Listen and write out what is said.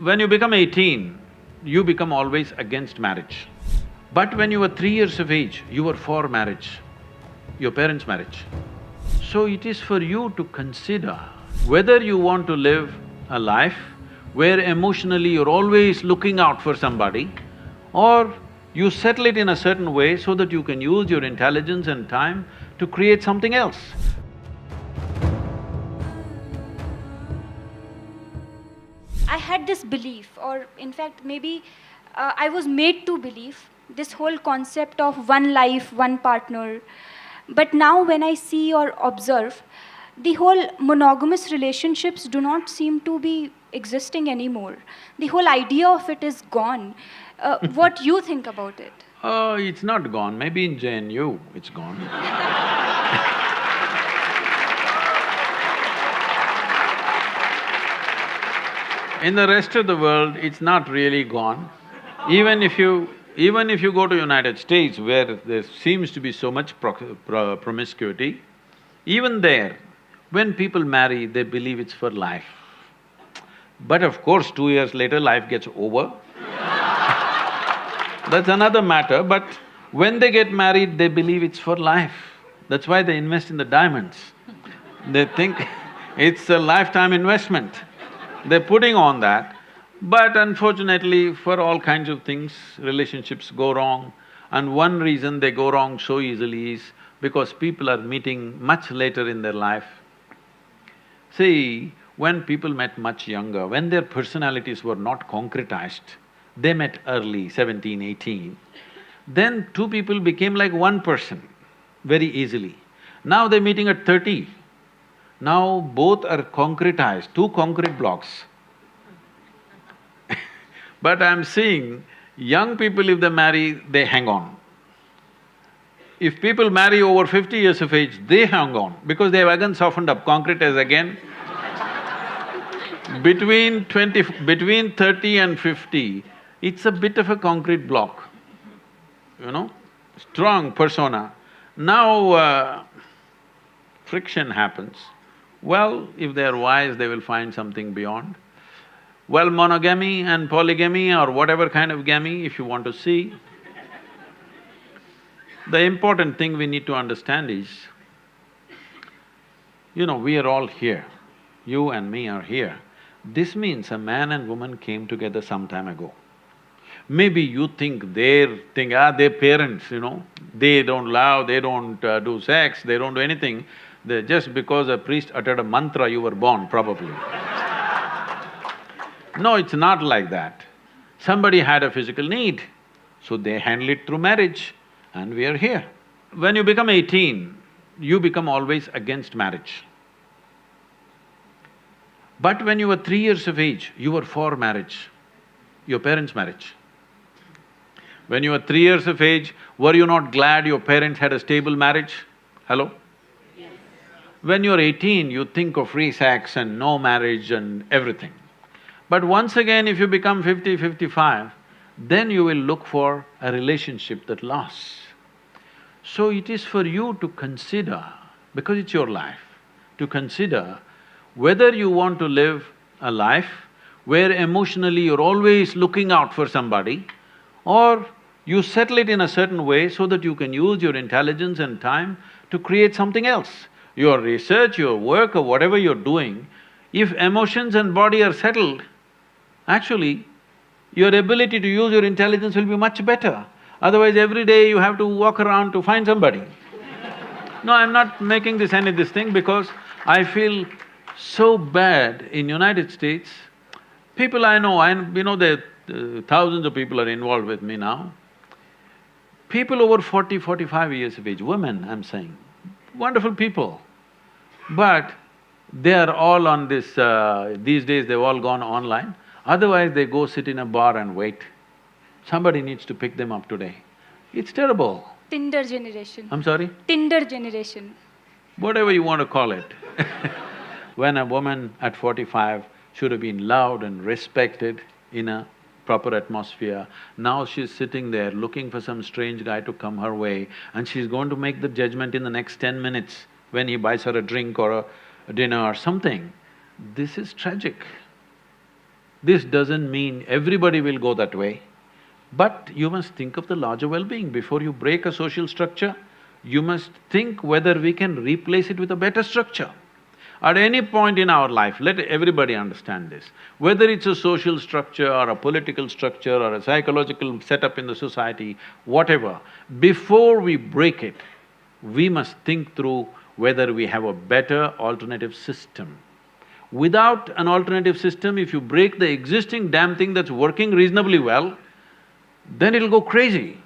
When you become 18, you become always against marriage. But when you were 3 years of age, you were for marriage, your parents' marriage. So it is for you to consider whether you want to live a life where emotionally you're always looking out for somebody, or you settle it in a certain way so that you can use your intelligence and time to create something else. I had this belief, or in fact maybe I was made to believe this whole concept of one life, one partner. But now when I see or observe, the whole monogamous relationships do not seem to be existing anymore. The whole idea of it is gone. What you think about it? Oh, it's not gone, maybe in JNU it's gone. In the rest of the world, it's not really gone. Even if you go to United States where there seems to be so much promiscuity, even there, when people marry, they believe it's for life. But of course, 2 years later, life gets over. That's another matter, but when they get married, they believe it's for life. That's why they invest in the diamonds. They think it's a lifetime investment. They're putting on that, but unfortunately, for all kinds of things, relationships go wrong. And one reason they go wrong so easily is because people are meeting much later in their life. See, when people met much younger, when their personalities were not concretized, they met early, 17, 18, then two people became like one person very easily. Now they're meeting at 30. Now both are concretized, two concrete blocks. But I'm seeing young people, if they marry, they hang on. If people marry over 50 years of age, they hang on because they have again softened up, concrete is again. Between 30 and 50, it's a bit of a concrete block, strong persona. Now, friction happens. Well, if they are wise, they will find something beyond. Well, monogamy and polygamy or whatever kind of gamy, if you want to see, the important thing we need to understand is, we are all here, you and me are here. This means a man and woman came together some time ago. Maybe you think their parents, they don't love, they don't do sex, they don't do anything. Just because a priest uttered a mantra, you were born, probably. No, it's not like that. Somebody had a physical need, so they handle it through marriage, and we are here. When you become 18, you become always against marriage. But when you were 3 years of age, you were for marriage, your parents' marriage. When you were 3 years of age, were you not glad your parents had a stable marriage? Hello? Yes. When you're 18, you think of free sex and no marriage and everything. But once again, if you become 50, 55, then you will look for a relationship that lasts. So it is for you to consider, because it's your life, to consider whether you want to live a life where emotionally you're always looking out for somebody, or you settle it in a certain way so that you can use your intelligence and time to create something else. Your research, your work or whatever you're doing, if emotions and body are settled, actually, your ability to use your intelligence will be much better. Otherwise, every day you have to walk around to find somebody. No, I'm not making this thing because I feel so bad in United States. People I know, there thousands of people are involved with me now. People over 40, 45 years of age, women I'm saying, wonderful people. But they are all on this… these days they've all gone online. Otherwise, they go sit in a bar and wait. Somebody needs to pick them up today. It's terrible. Tinder generation. I'm sorry? Tinder generation. Whatever you want to call it. When a woman at 45 should have been loved and respected in a proper atmosphere, now she's sitting there looking for some strange guy to come her way, and she's going to make the judgment in the next 10 minutes when he buys her a drink or a dinner or something. This is tragic. This doesn't mean everybody will go that way, but you must think of the larger well-being. Before you break a social structure, you must think whether we can replace it with a better structure. At any point in our life, let everybody understand this, whether it's a social structure or a political structure or a psychological setup in the society, whatever, before we break it, we must think through whether we have a better alternative system. Without an alternative system, if you break the existing damn thing that's working reasonably well, then it'll go crazy.